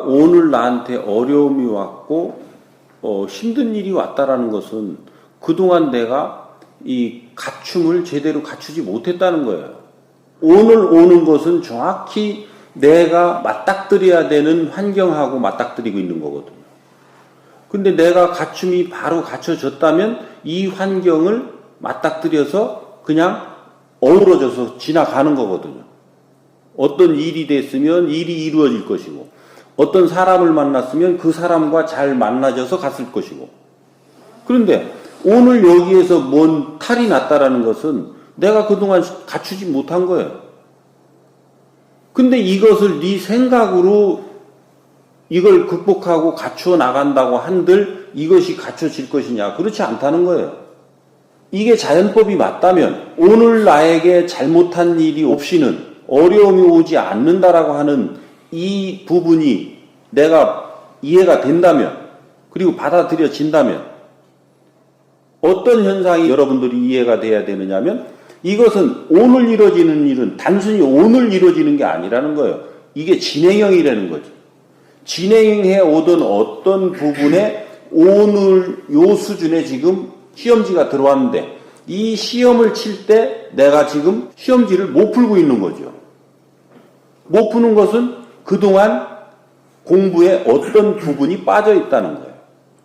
오늘 나한테 어려움이 왔고 힘든 일이 왔다라는 것은 그동안 내가 이 갖춤을 제대로 갖추지 못했다는 거예요. 오늘 오는 것은 정확히 내가 맞닥뜨려야 되는 환경하고 맞닥뜨리고 있는 거거든요. 근데 내가 갖춤이 바로 갖춰졌다면 이 환경을 맞닥뜨려서 그냥 어우러져서 지나가는 거거든요. 어떤 일이 됐으면 일이 이루어질 것이고, 어떤 사람을 만났으면 그 사람과 잘 만나져서 갔을 것이고. 그런데 오늘 여기에서 뭔 탈이 났다라는 것은 내가 그동안 갖추지 못한 거예요. 근데 이것을 네 생각으로 이걸 극복하고 갖추어 나간다고 한들 이것이 갖춰질 것이냐? 그렇지 않다는 거예요. 이게 자연법이 맞다면 오늘 나에게 잘못한 일이 없이는 어려움이 오지 않는다라고 하는 이 부분이 내가 이해가 된다면, 그리고 받아들여진다면 어떤 현상이 여러분들이 이해가 돼야 되느냐면, 이것은 오늘 이루어지는 일은 단순히 오늘 이루어지는 게 아니라는 거예요. 이게 진행형이라는 거죠. 진행해 오던 어떤 부분에 오늘 요 수준에 지금 시험지가 들어왔는데, 이 시험을 칠 때 내가 지금 시험지를 못 풀고 있는 거죠. 못 푸는 것은 그동안 공부에 어떤 부분이 빠져 있다는 거예요.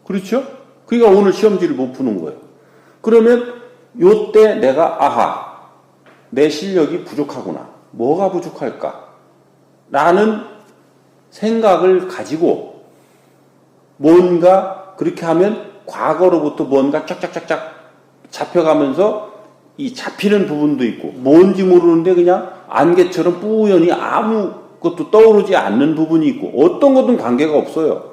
그렇죠? 그러니까 오늘 시험지를 못 푸는 거예요. 그러면 요때 내가 아하, 내 실력이 부족하구나. 뭐가 부족할까? 라는 생각을 가지고 뭔가 그렇게 하면 과거로부터 뭔가 쫙쫙쫙쫙 잡혀가면서 이 잡히는 부분도 있고, 뭔지 모르는데 그냥 안개처럼 뿌연히 아무것도 떠오르지 않는 부분이 있고, 어떤 것든 관계가 없어요.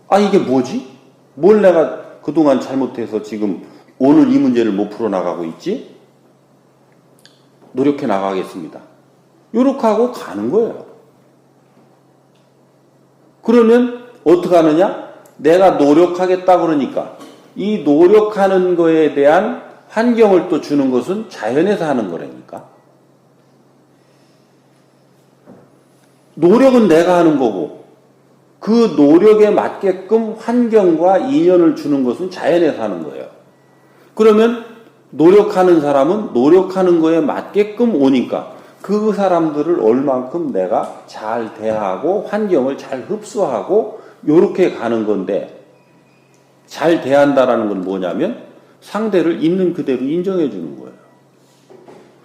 아, 이게 뭐지? 뭘 내가 그동안 잘못해서 지금 오늘 이 문제를 못 풀어나가고 있지? 노력해 나가겠습니다. 요렇게 하고 가는 거예요. 그러면 어떻게 하느냐? 내가 노력하겠다 그러니까 이 노력하는 거에 대한 환경을 또 주는 것은 자연에서 하는 거라니까. 노력은 내가 하는 거고, 그 노력에 맞게끔 환경과 인연을 주는 것은 자연에서 하는 거예요. 그러면 노력하는 사람은 노력하는 거에 맞게끔 오니까 그 사람들을 얼만큼 내가 잘 대하고 환경을 잘 흡수하고 요렇게 가는 건데, 잘 대한다라는 건 뭐냐면 상대를 있는 그대로 인정해 주는 거예요.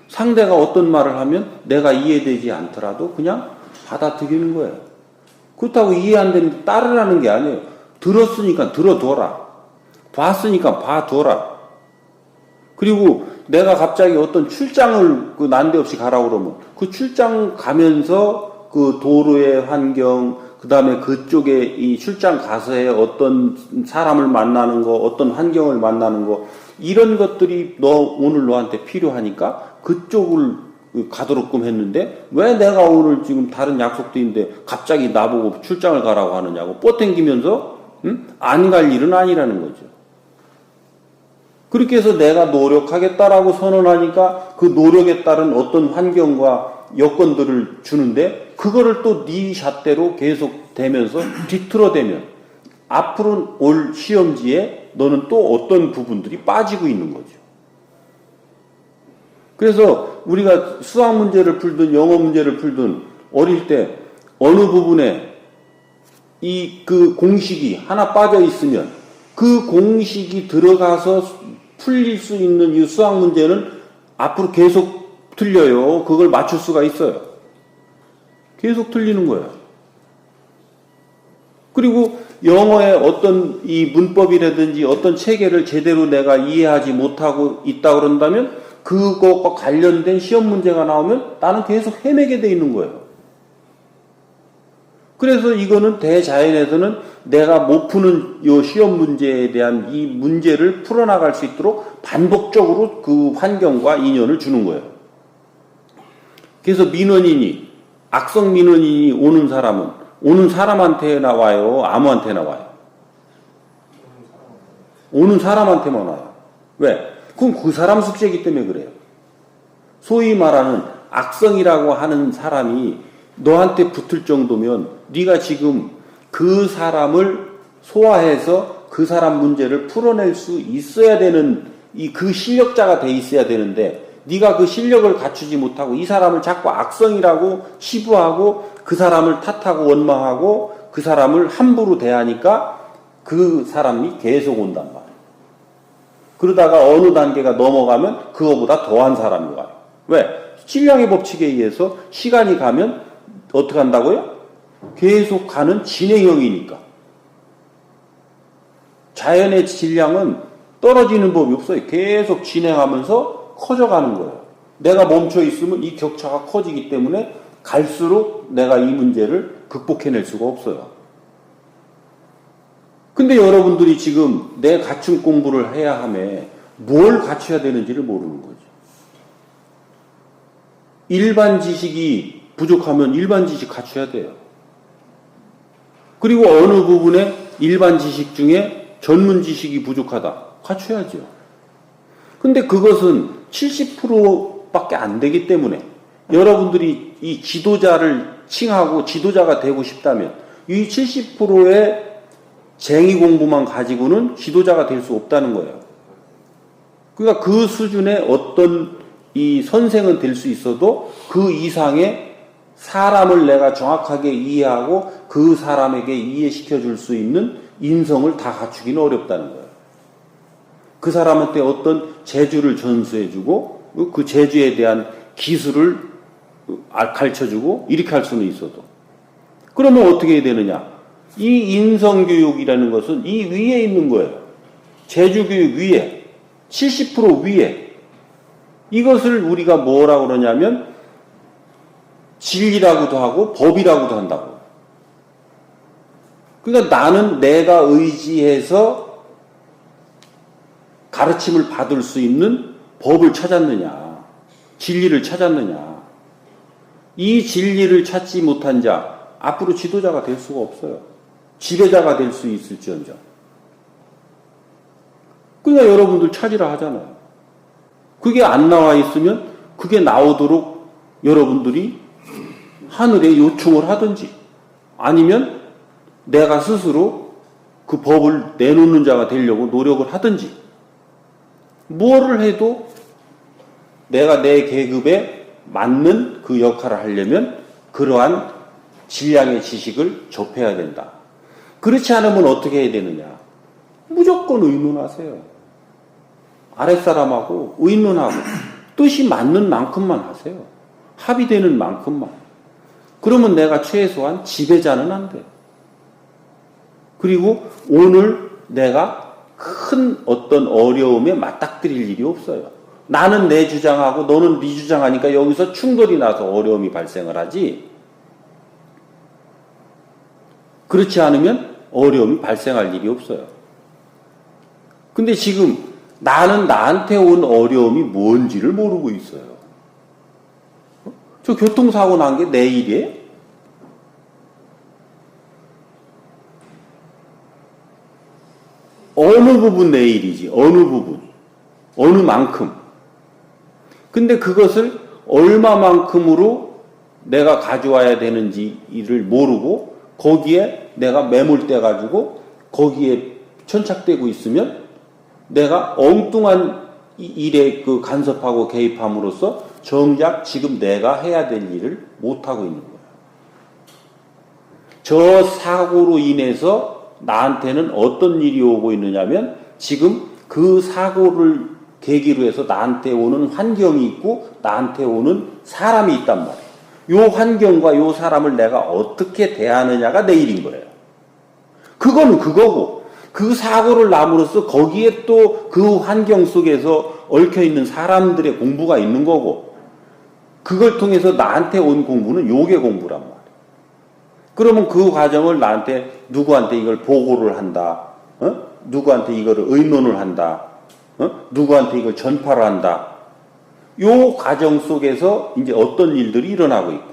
상대가 어떤 말을 하면 내가 이해되지 않더라도 그냥 받아들이는 거예요. 그렇다고 이해 안 되는데 따르라는 게 아니에요. 들었으니까 들어둬라. 봤으니까 봐둬라. 그리고 내가 갑자기 어떤 출장을 난데없이 가라고 그러면 그 출장 가면서 그 도로의 환경, 그 다음에 그쪽에 이 출장 가서의 어떤 사람을 만나는 거, 어떤 환경을 만나는 거, 이런 것들이 오늘 너한테 필요하니까 그쪽을 가도록끔 했는데, 왜 내가 오늘 지금 다른 약속도 있는데 갑자기 나보고 출장을 가라고 하느냐고 뻗당기면서 안 갈 일은 아니라는 거죠. 그렇게 해서 내가 노력하겠다라고 선언하니까 그 노력에 따른 어떤 환경과 여건들을 주는데, 그거를 또 네 잣대로 계속 되면서 뒤틀어대면 앞으로 올 시험지에 너는 또 어떤 부분들이 빠지고 있는 거죠. 그래서 우리가 수학 문제를 풀든 영어 문제를 풀든 어릴 때 어느 부분에 그 공식이 하나 빠져 있으면 그 공식이 들어가서 풀릴 수 있는 이 수학 문제는 앞으로 계속 틀려요. 그걸 맞출 수가 있어요. 계속 틀리는 거예요. 그리고 영어의 어떤 이 문법이라든지 어떤 체계를 제대로 내가 이해하지 못하고 있다 그런다면 그것과 관련된 시험 문제가 나오면 나는 계속 헤매게 돼 있는 거예요. 그래서 이거는 대자연에서는 내가 못 푸는 이 시험 문제에 대한 이 문제를 풀어나갈 수 있도록 반복적으로 그 환경과 인연을 주는 거예요. 그래서 민원인이, 악성 민원인이 오는 사람한테 나와요? 아무한테 나와요? 오는 사람한테만 와요. 왜? 그럼 그 사람 숙제이기 때문에 그래요. 소위 말하는 악성이라고 하는 사람이 너한테 붙을 정도면 네가 지금 그 사람을 소화해서 그 사람 문제를 풀어낼 수 있어야 되는 그 실력자가 돼 있어야 되는데 네가 그 실력을 갖추지 못하고 이 사람을 자꾸 악성이라고 치부하고 그 사람을 탓하고 원망하고 그 사람을 함부로 대하니까 그 사람이 계속 온단 말이에요. 그러다가 어느 단계가 넘어가면 그거보다 더한 사람이 와요. 왜? 질량의 법칙에 의해서 시간이 가면 어떻게 한다고요? 계속 가는 진행형이니까. 자연의 질량은 떨어지는 법이 없어요. 계속 진행하면서 커져가는 거예요. 내가 멈춰 있으면 이 격차가 커지기 때문에 갈수록 내가 이 문제를 극복해낼 수가 없어요. 근데 여러분들이 지금 내 갖춤 공부를 해야 하며 뭘 갖춰야 되는지를 모르는 거죠. 일반 지식이 부족하면 일반 지식 갖춰야 돼요. 그리고 어느 부분에 일반 지식 중에 전문 지식이 부족하다. 갖춰야죠. 근데 그것은 70%밖에 안 되기 때문에 여러분들이 이 지도자를 칭하고 지도자가 되고 싶다면 이 70%의 쟁의 공부만 가지고는 지도자가 될 수 없다는 거예요. 그러니까 그 수준의 어떤 이 선생은 될 수 있어도 그 이상의 사람을 내가 정확하게 이해하고 그 사람에게 이해시켜 줄 수 있는 인성을 다 갖추기는 어렵다는 거예요. 그 사람한테 어떤 재주를 전수해주고 그 재주에 대한 기술을 가르쳐주고 이렇게 할 수는 있어도 그러면 어떻게 해야 되느냐? 이 인성교육이라는 것은 이 위에 있는 거예요. 재주교육 위에 70% 위에 이것을 우리가 뭐라고 그러냐면 진리라고도 하고 법이라고도 한다고. 그러니까 나는 내가 의지해서 가르침을 받을 수 있는 법을 찾았느냐, 진리를 찾았느냐. 이 진리를 찾지 못한 자, 앞으로 지도자가 될 수가 없어요. 지배자가 될 수 있을지언정. 그러니까 여러분들 찾으라 하잖아요. 그게 안 나와 있으면 그게 나오도록 여러분들이 하늘에 요청을 하든지 아니면 내가 스스로 그 법을 내놓는 자가 되려고 노력을 하든지 뭐를 해도 내가 내 계급에 맞는 그 역할을 하려면 그러한 질량의 지식을 접해야 된다. 그렇지 않으면 어떻게 해야 되느냐? 무조건 의논하세요. 아랫사람하고 의논하고 뜻이 맞는 만큼만 하세요. 합의되는 만큼만. 그러면 내가 최소한 지배자는 안 돼. 그리고 오늘 내가 큰 어떤 어려움에 맞닥뜨릴 일이 없어요. 나는 내 주장하고 너는 네 주장하니까 여기서 충돌이 나서 어려움이 발생을 하지. 그렇지 않으면 어려움이 발생할 일이 없어요. 근데 지금 나는 나한테 온 어려움이 뭔지를 모르고 있어요. 저 교통사고 난 게 내 일이에요? 어느 부분 내 일이지. 어느 부분. 어느 만큼. 근데 그것을 얼마만큼으로 내가 가져와야 되는지를 모르고 거기에 내가 매몰돼 가지고 거기에 천착되고 있으면 내가 엉뚱한 일에 그 간섭하고 개입함으로써 정작 지금 내가 해야 될 일을 못하고 있는 거예요. 저 사고로 인해서 나한테는 어떤 일이 오고 있느냐면 지금 그 사고를 계기로 해서 나한테 오는 환경이 있고 나한테 오는 사람이 있단 말이에요. 요 환경과 요 사람을 내가 어떻게 대하느냐가 내 일인 거예요. 그거는 그거고 그 사고를 남으로써 거기에 또 그 환경 속에서 얽혀있는 사람들의 공부가 있는 거고 그걸 통해서 나한테 온 공부는 요게 공부란 말이에요. 그러면 그 과정을 나한테 누구한테 이걸 보고를 한다. 누구한테 이거를 의논을 한다. 누구한테 이걸 전파를 한다. 요 과정 속에서 이제 어떤 일들이 일어나고 있고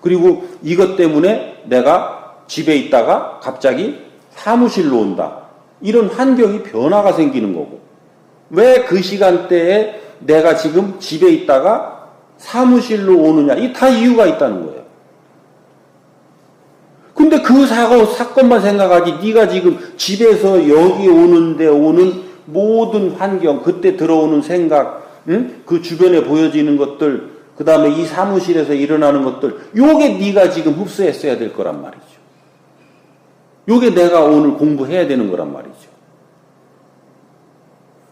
그리고 이것 때문에 내가 집에 있다가 갑자기 사무실로 온다. 이런 환경이 변화가 생기는 거고 왜 그 시간대에 내가 지금 집에 있다가 사무실로 오느냐 이 다 이유가 있다는 거예요. 근데 그 사건만 생각하지 네가 지금 집에서 여기 오는데 오는 모든 환경, 그때 들어오는 생각, 응? 그 주변에 보여지는 것들, 그 다음에 이 사무실에서 일어나는 것들, 요게 네가 지금 흡수했어야 될 거란 말이죠. 요게 내가 오늘 공부해야 되는 거란 말이죠.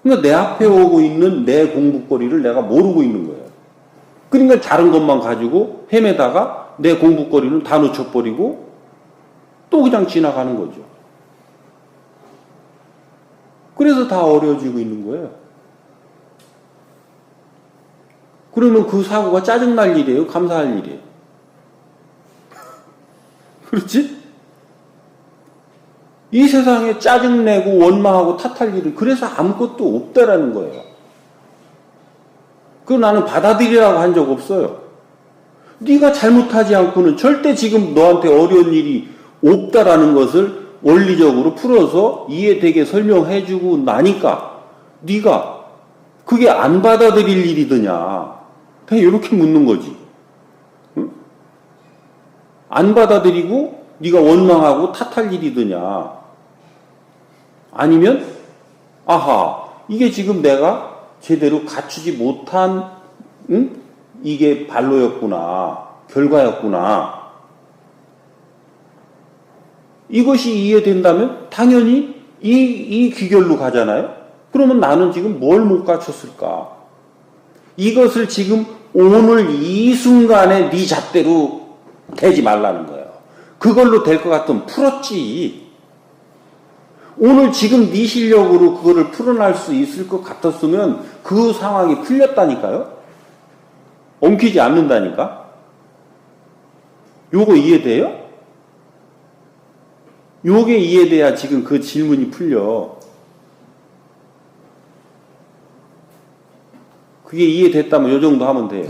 그러니까 내 앞에 오고 있는 내 공부거리를 내가 모르고 있는 거예요. 그러니까 다른 것만 가지고 헤매다가 내 공부거리는 다 놓쳐버리고 또 그냥 지나가는 거죠. 그래서 다 어려워지고 있는 거예요. 그러면 그 사고가 짜증날 일이에요? 감사할 일이에요? 그렇지? 이 세상에 짜증내고 원망하고 탓할 일은 그래서 아무것도 없다라는 거예요. 그럼 나는 받아들이라고 한 적 없어요. 네가 잘못하지 않고는 절대 지금 너한테 어려운 일이 없다라는 것을 원리적으로 풀어서 이해되게 설명해주고 나니까 네가 그게 안 받아들일 일이더냐. 그냥 이렇게 묻는 거지. 응? 안 받아들이고 네가 원망하고 탓할 일이더냐. 아니면 아하, 이게 지금 내가 제대로 갖추지 못한 이게 발로였구나. 결과였구나. 이것이 이해된다면 당연히 이 귀결로 가잖아요. 그러면 나는 지금 뭘 못 갖췄을까? 이것을 지금 오늘 이 순간에 네 잣대로 대지 말라는 거예요. 그걸로 될 것 같으면 풀었지. 오늘 지금 네 실력으로 그거를 풀어낼 수 있을 것 같았으면 그 상황이 풀렸다니까요. 엉키지 않는다니까. 요거 이해돼요? 요게 이해돼야 지금 그 질문이 풀려. 그게 이해됐다면 요 정도 하면 돼요.